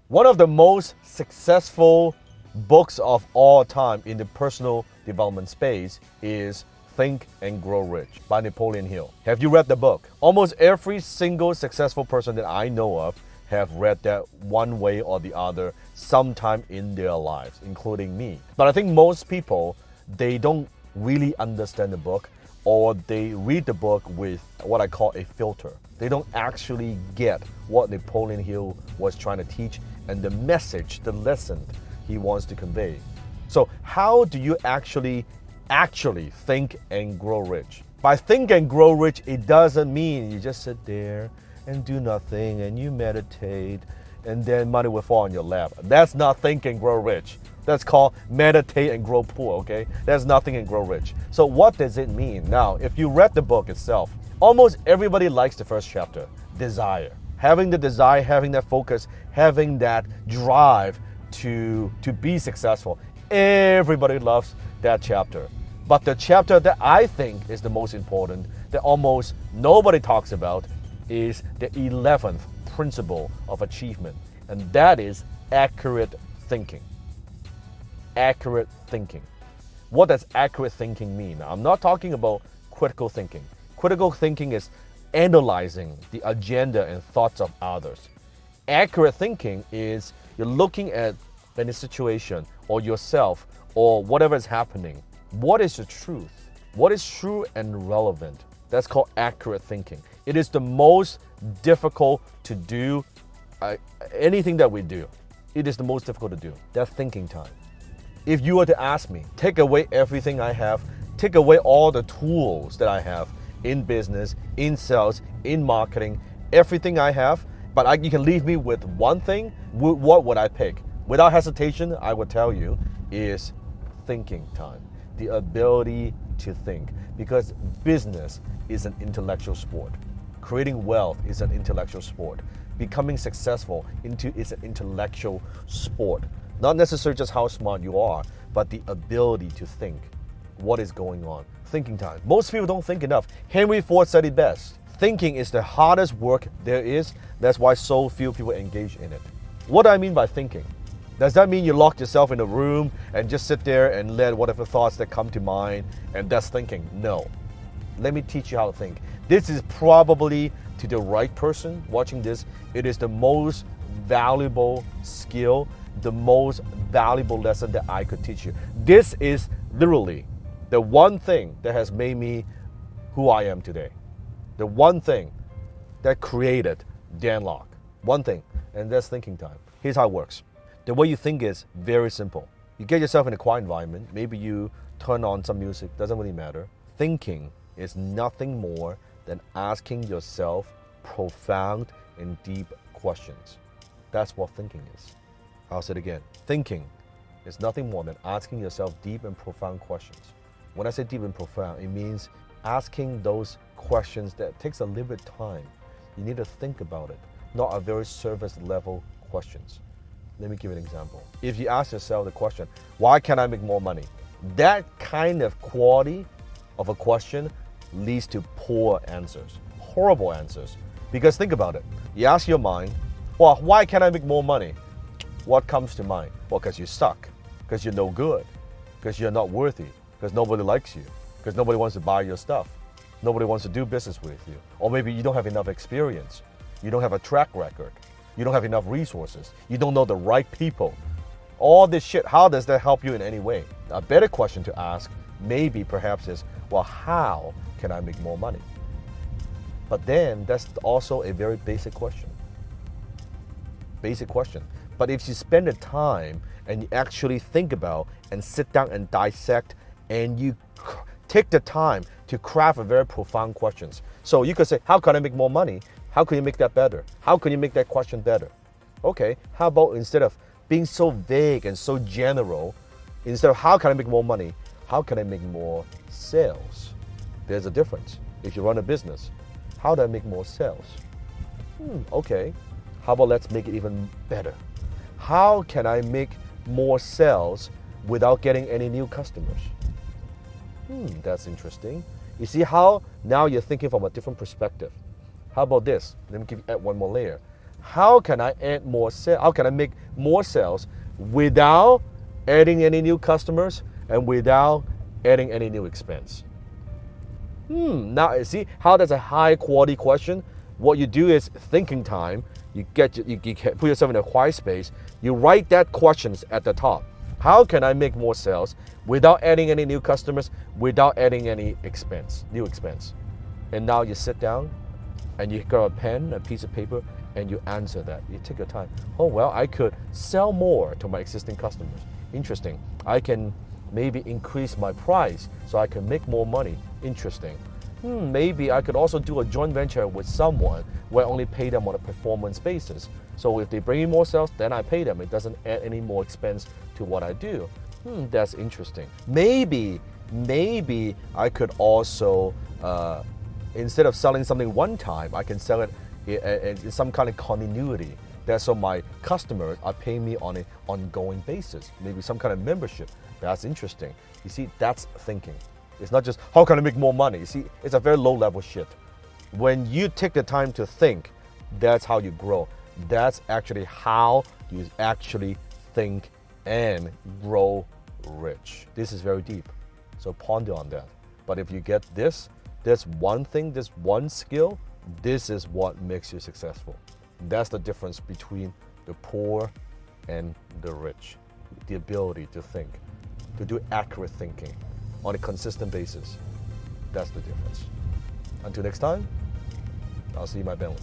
One of the most successful books of all time in the personal development space is Think and Grow Rich by Napoleon Hill. Have you read the book? Almost every single successful person that I know of have read that one way or the other sometime in their lives, including me. But I think most people, they don't really understand the book, or they read the book with what I call a filter. They don't actually get what Napoleon Hill was trying to teach and the message, the lesson he wants to convey. So how do you actually think and grow rich? By think and grow rich, it doesn't mean you just sit there and do nothing and you meditate and then money will fall on your lap. That's not think and grow rich. That's called meditate and grow poor, okay? That's not think and grow rich. So what does it mean? Now, if you read the book itself, almost everybody likes the first chapter, desire. Having the desire, having that focus, having that drive to be successful. Everybody loves that chapter. But the chapter that I think is the most important, that almost nobody talks about, is the 11th principle of achievement. And that is accurate thinking. Accurate thinking. What does accurate thinking mean? Now, I'm not talking about critical thinking. Critical thinking is analyzing the agenda and thoughts of others. Accurate thinking is you're looking at any situation or yourself or whatever is happening. What is the truth? What is true and relevant? That's called accurate thinking. It is the most difficult to do. Anything that we do, it is the most difficult to do. That's thinking time. If you were to ask me, take away everything I have, take away all the tools that I have in business, in sales, in marketing, everything I have, but you can leave me with one thing, what would I pick? Without hesitation, I would tell you, is thinking time. The ability to think. Because business is an intellectual sport. Creating wealth is an intellectual sport. Becoming successful is an intellectual sport. Not necessarily just how smart you are, but the ability to think. What is going on? Thinking time. Most people don't think enough. Henry Ford said it best. Thinking is the hardest work there is. That's why so few people engage in it. What do I mean by thinking? Does that mean you lock yourself in a room and just sit there and let whatever thoughts that come to mind and that's thinking? No. Let me teach you how to think. This is probably, to the right person watching this, it is the most valuable skill, the most valuable lesson that I could teach you. This is literally the one thing that has made me who I am today. The one thing that created Dan Lok. One thing, and that's thinking time. Here's how it works. The way you think is very simple. You get yourself in a quiet environment. Maybe you turn on some music, doesn't really matter. Thinking is nothing more than asking yourself profound and deep questions. That's what thinking is. I'll say it again. Thinking is nothing more than asking yourself deep and profound questions. When I say deep and profound, it means asking those questions that takes a little bit of time. You need to think about it, not a very surface level questions. Let me give you an example. If you ask yourself the question, why can't I make more money? That kind of quality of a question leads to poor answers, horrible answers. Because think about it. You ask your mind, well, why can't I make more money? What comes to mind? Well, because you suck, because you're no good, because you're not worthy, because nobody likes you, because nobody wants to buy your stuff. Nobody wants to do business with you. Or maybe you don't have enough experience. You don't have a track record. You don't have enough resources. You don't know the right people. All this shit, how does that help you in any way? A better question to ask maybe perhaps is, well, how can I make more money? But then that's also a very basic question. Basic question. But if you spend the time and you actually think about and sit down and dissect and you take the time to craft a very profound questions. So you could say, how can I make more money? How can you make that better? How can you make that question better? Okay, how about instead of being so vague and so general, instead of how can I make more money, how can I make more sales? There's a difference. If you run a business, how do I make more sales? Okay, how about let's make it even better? How can I make more sales without getting any new customers? That's interesting. You see how now you're thinking from a different perspective. How about this? Let me add one more layer. how can I add more sales? How can I make more sales without adding any new customers and without adding any new expense? Now see how that's a high quality question. What you do is thinking time. You put yourself in a quiet space. You write that questions at the top. How can I make more sales without adding any new customers, without adding any new expense? And now you sit down and you got a pen, a piece of paper, and you answer that. You take your time. Oh, well, I could sell more to my existing customers. Interesting. I can maybe increase my price so I can make more money. Interesting. Maybe I could also do a joint venture with someone where I only pay them on a performance basis. So if they bring in more sales, then I pay them. It doesn't add any more expense to what I do. That's interesting. Maybe I could also, instead of selling something one time, I can sell it in some kind of continuity. That's so my customers are paying me on an ongoing basis. Maybe some kind of membership. That's interesting. You see, that's thinking. It's not just, how can I make more money? You see, it's a very low level shit. When you take the time to think, that's how you grow. That's actually how you actually think and grow rich. This is very deep. So ponder on that. But if you get this one thing, this one skill, this is what makes you successful. That's the difference between the poor and the rich. The ability to think, to do accurate thinking on a consistent basis. That's the difference. Until next time, I'll see you in my belly.